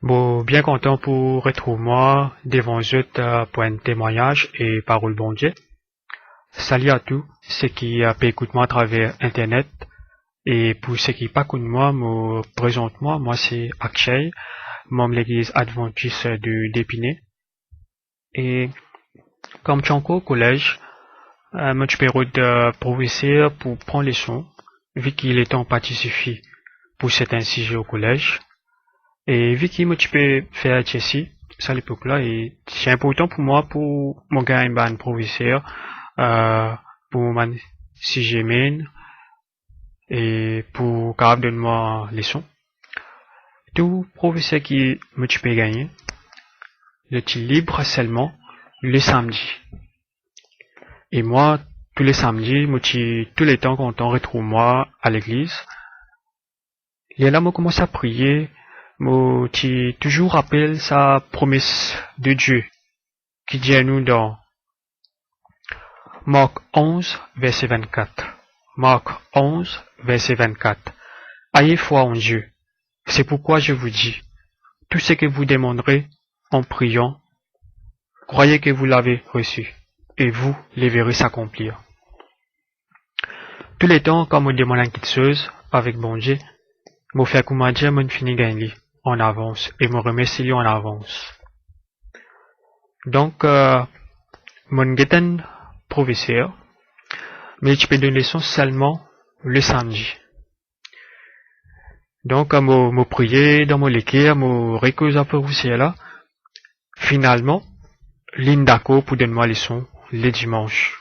Bon, bien content pour retrouver moi devant eux pour un témoignage et parole bon Dieu. Salut à tous ceux qui peut écouter moi à travers Internet et pour ceux qui pas de moi, me présente moi c'est Akshay, membre de l'église adventiste d'Épinay. Et comme tu es encore au collège, moi tu peux de professeur pour prendre les leçons, vu qu'il est temps pas suffit pour certains sujets au collège. Et vu que moi tu peux faire ceci, ça à l'époque là, et c'est important pour moi pour mon gars un professeur, pour mon si j'aime et pour capable de moi leçon. Tout professeur qui me tu peux gagner, le petit libre seulement le samedi. Et moi, tous les samedis, moi tous les temps quand on retrouve moi à l'église, et là moi commence à prier. Moi, tu toujours rappelle sa promesse de Dieu qui dit à nous dans Marc 11, verset 24. Marc 11, verset 24. Ayez foi en Dieu. C'est pourquoi je vous dis, tout ce que vous demanderez en priant, croyez que vous l'avez reçu, et vous les verrez s'accomplir. Tous les temps, quand on demande une petite chose avec bon Dieu, moi fais comment dire, moi finis gagner en avance et me remercie en avance. Donc, mon guetan professeur, mais tu peux donner leçon seulement le samedi. Donc, me prier dans mon équipe, me récuse un peu aussi là. Finalement, ligne d'accord pour donner moi leçon les dimanches.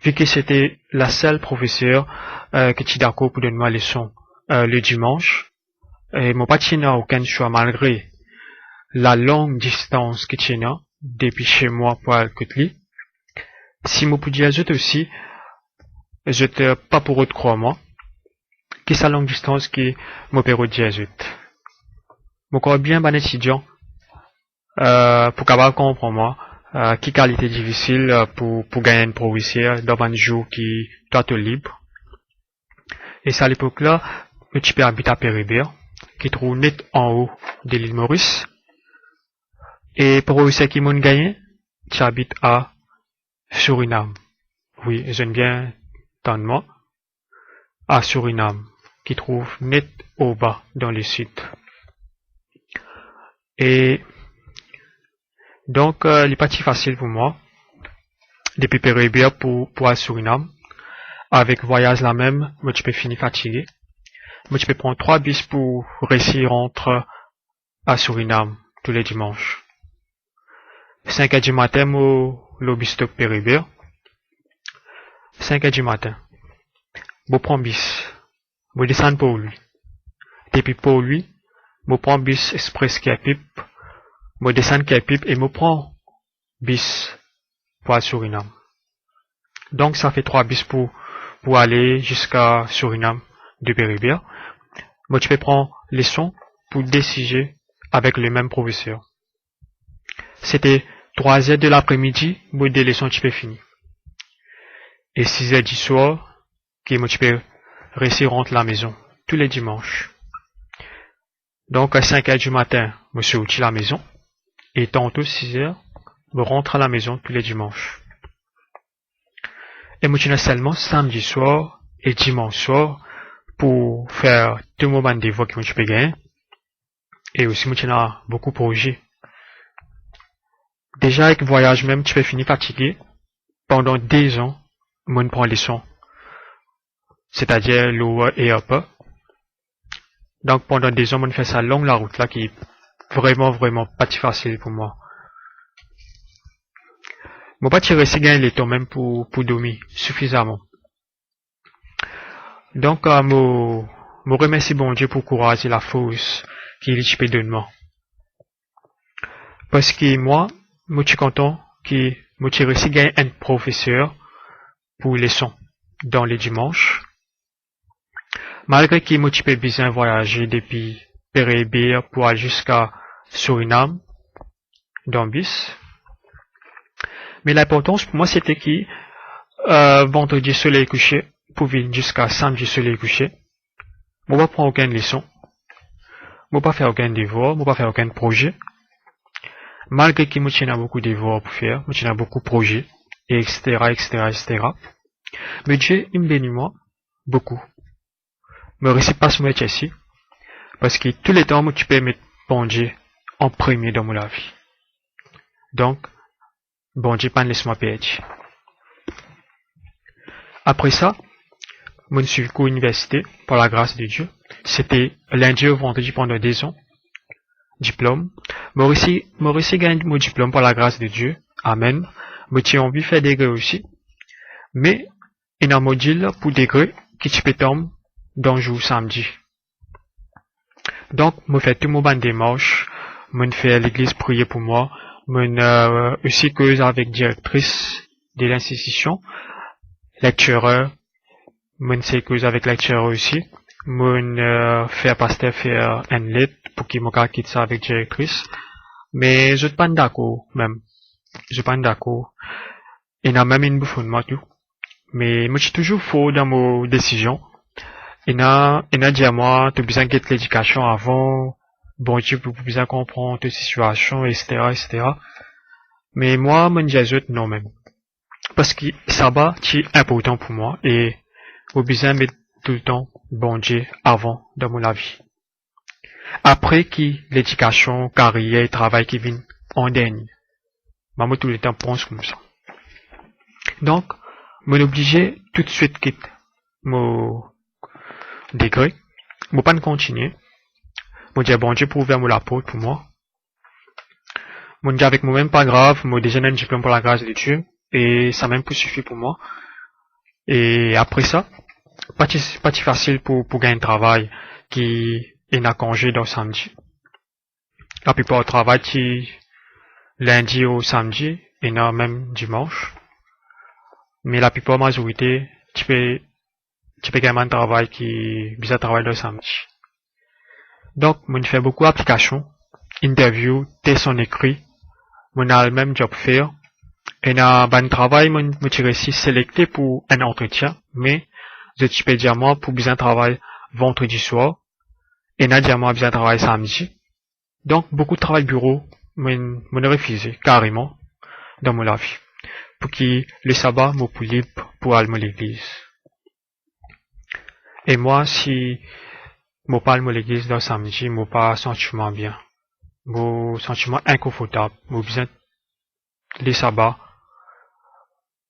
Vu que c'était la seule professeur que tu d'accord pour donner moi leçon le dimanche, et mon pas n'a aucun choix malgré la longue distance que tu as depuis chez moi pour Alcotli. Si mon pouvais dire aussi, je te pas pour autre croire moi, que sa longue distance qui m'opère dire mon corps bien bon étudiant, pour capable comprendre moi, qui qualité difficile pour gagner une professeur dans un jour qui doit être libre. Et c'est à l'époque là, tu peux habiter à Péribert, qui trouve net en haut de l'île Maurice. Et pour ceux qui m'ont gagné, tu habites à Suriname. Oui, j'aime bien tant de moi. À Suriname, qui trouve net au bas dans le sud. Et donc, il n'est pas si facile pour moi, depuis Péribert pour à Suriname. Avec voyage là même, moi tu peux finir fatigué. Moi tu peux prendre 3 bus pour réussir entre à Suriname tous les dimanches. 5 heures du matin, moi, le bus stop Péribert. 5 heures du matin. Je prends bus. Je descends pour lui. Depuis pour lui, je prends bus express qui est pipe. Je descends qui est pipe et je prends bus pour à Suriname. Donc ça fait 3 bus pour aller jusqu'à Suriname de Péribert. Moi tu peux prendre les leçons pour décider avec le même professeur. C'était 3 heures de l'après-midi, moi des leçons tu peux finir. Et 6 heures du soir, que moi tu peux rester rentrer à la maison tous les dimanches. Donc à 5 heures du matin, moi je suis à la maison. Et tantôt 6 heures, je rentre à la maison tous les dimanches. Et moi je seulement samedi soir et dimanche soir pour faire tout mon rendez-vous que je peux gagner. Et aussi moi j'ai beaucoup de projets. Déjà avec le voyage même, tu peux finir fatigué. Pendant 2 ans, moi je prends les leçons. C'est-à-dire l'eau et up. Donc pendant 2 ans, moi je fais ça longue la route là qui est vraiment pas si facile pour moi. Moi pas tirer si gagner les temps même pour dormir suffisamment. Donc moi remercie bon Dieu pour le courage et la force qu'il peut donner moi. Parce que moi suis content que moi j'ai réussi à gagner un professeur pour les leçons dans les dimanches. Malgré que moi j'ai besoin de voyager depuis Péribert pour aller jusqu'à Suriname dans bus. Mais l'importance pour moi c'était que vendredi soleil couché pour venir jusqu'à samedi soleil couché. On va prendre aucune leçon. moi pas faire aucun devoir, moi pas faire aucun projet. Malgré que moi tiens beaucoup de devoirs pour faire, moi tiens beaucoup de projets, et etc. Mais Dieu, il me bénit moi, beaucoup. Me récite pas ce métier ici, parce que tous les temps, moi tu peux mettre bon Dieu en premier dans ma vie. Donc, bon Dieu, pas laisse-moi perdre. Après ça, je suis à l'université, par la grâce de Dieu. C'était lundi au vendredi pendant 2 ans. Diplôme. Moi aussi gagné mon diplôme par la grâce de Dieu. Amen. Moi j'ai envie de faire des degrés aussi. Mais, il y a un module pour degrés qui tu peux tomber dans le jour samedi. Donc, moi fais tout mon ban démarche. Moi fais l'église prier pour moi. Moi aussi cause avec directrice de l'institution. Lectureur. Moi sais cause avec lectureur aussi. Moi faire pasteur faire un lettre pour qu'il me quitte ça avec directrice. Mais je suis pas d'accord même. Je suis pas d'accord. Il y a même une bouffonne moi tout. Mais moi je suis toujours faux dans mes décisions. Il y a dit à moi, tu as besoin de l'éducation avant, bon Dieu, tu as besoin de comprendre tes situations, etc. Mais moi, mon Jésus, non même. Parce que ça va, c'est important pour moi et j'ai besoin de mettre tout le temps bon Dieu avant dans mon vie. Après qui l'éducation, carrière et travail qui viennent en dernier. Moi, tout le temps pense comme ça. Donc, je obligé tout de suite quitter mon degré. Je ne pas continuer. Je dis bon Dieu pour ouvrir la porte pour moi. Je dis avec moi-même pas grave, je déjà un diplôme pour la grâce de Dieu et ça même peut suffire pour moi. Et après ça, pas si facile pour gagner un travail qui est à congé dans samedi. La plupart du travail qui lundi au samedi et non même dimanche. Mais la plupart majorité, tu peux gagner un travail qui bizarre travail le samedi. Donc, je fais beaucoup d'applications, interviews, tests en écrit, je a le même job faire. Et dans un travail, je suis réussi sélecté pour un entretien, mais je peux dire moi pour bien travail vendredi soir, et n'a dire moi bien travail samedi. Donc, beaucoup de travail bureau, je refusé carrément dans mon vie. Pour que le sabbat me plus libre pour aller à l'église. Et moi, si je parle à l'église le samedi, je pas sentiment bien. Mon sentiment inconfortable. Mon besoin le sabbat.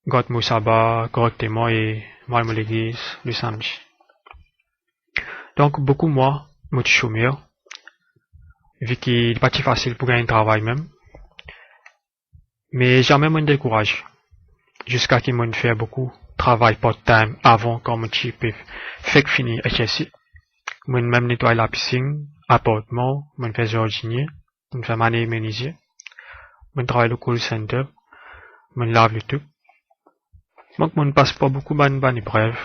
Garde mon sabbat correctement et moi à l'église le samedi. Donc, beaucoup moi, je suis chômeur. Vu qu'il n'est pas si facile pour gagner un travail même. Mais jamais je me décourage. Jusqu'à ce que je fasse beaucoup de travail part-time avant quand je peux faire finir HSI. Je même nettoyer la piscine, appartement, je fais jardinier, je fais maner menuisier, je travaille au call center, je lave le tout. Donc, je ne passe pas beaucoup de bonnes épreuves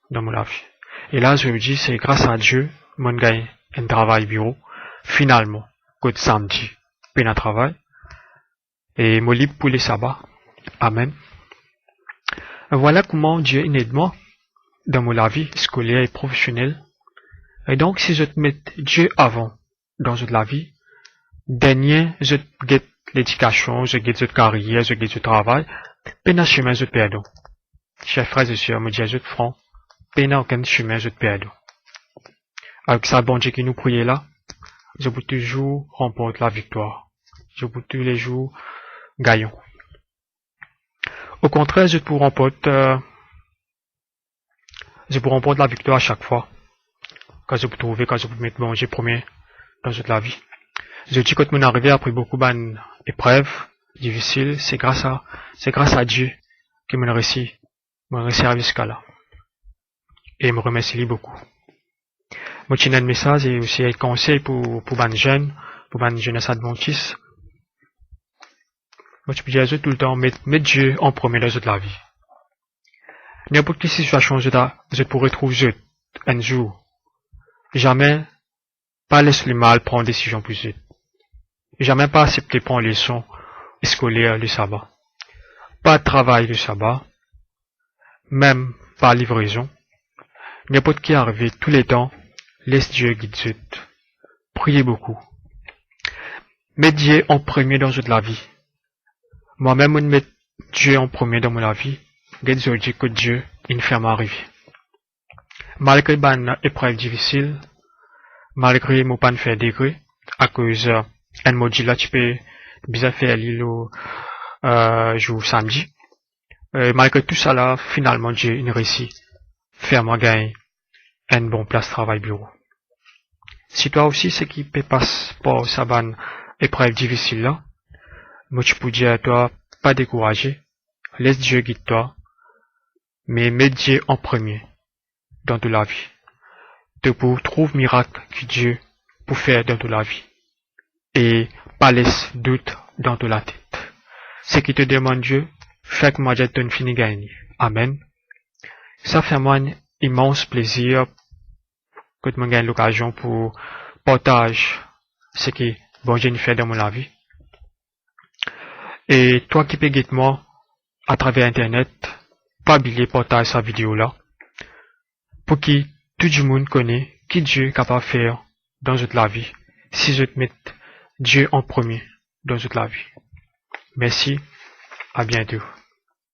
dans mon vie. Et là, je me dis, c'est grâce à Dieu, je gagne un travail bureau, finalement, que samedi, puis un travail, et je libre pour les sabbats. Amen. Voilà comment Dieu aide moi dans mon vie scolaire et professionnelle. Et donc, si je te mets Dieu avant dans la vie, dernier, je guette l'éducation, je guette la carrière, je guette le travail, peine à chemin, je te perds. Chers frères et sœurs, me dis, je te franc, peine à aucun chemin, je te perds. Avec ça, bon Dieu qui nous prie là, je peux toujours remporter la victoire. Je peux tous les jours gagner. Au contraire, je peux remporter la victoire à chaque fois. Quand je peux mettre bon Dieu premier dans toute la vie. Je dis quand mon arrivé après beaucoup d'épreuves difficiles, c'est grâce à Dieu que mon réussi arrivé jusqu'à là. Et me remercie beaucoup. Moi, j'ai un message et aussi un conseil pour les jeunes, pour les jeunesses adventistes. Moi, je peux dire tout le temps, mettre Dieu en premier dans toute la vie. N'importe quelle situation, je pourrais trouver un jour. Jamais pas laisser le mal prendre des décisions plus vite. Jamais pas accepter prendre les leçons scolaires le sabbat. Pas de travail le sabbat. Même pas livraison. N'importe qui arrive tous les temps, laisse Dieu guider. priez beaucoup. Mettez Dieu en premier dans toute la vie. Moi-même, je mets Dieu en premier dans ma vie. Je dis que Dieu, il fait m'arriver. Malgré une épreuve difficile, malgré mon pas faire degré, à cause elle m'a dit là tu peux bien faire l'îlot jour samedi. Malgré tout ça là, finalement Dieu il réussit faire moi gagner un bon place de travail bureau. Si toi aussi c'est qui peut passer par sa bonne épreuve difficile là, moi tu peux dire à toi pas décourager, laisse Dieu guider toi, mais mets Dieu en premier dans toute la vie. De pour trouver miracle que Dieu peut faire dans toute la vie. Et pas laisse doute dans toute la tête. Ce qui te demande Dieu, fait que moi j'ai donné fini gagner. Amen. Ça fait moi un immense plaisir que tu me gagnes l'occasion pour partager ce qui bon Dieu fait dans mon vie. Et toi qui peux guider moi à travers internet, pas oublier partager sa vidéo là. Pour que tout le monde connaît qui Dieu est capable de faire dans toute la vie, si je te mets Dieu en premier dans toute la vie. Merci, à bientôt.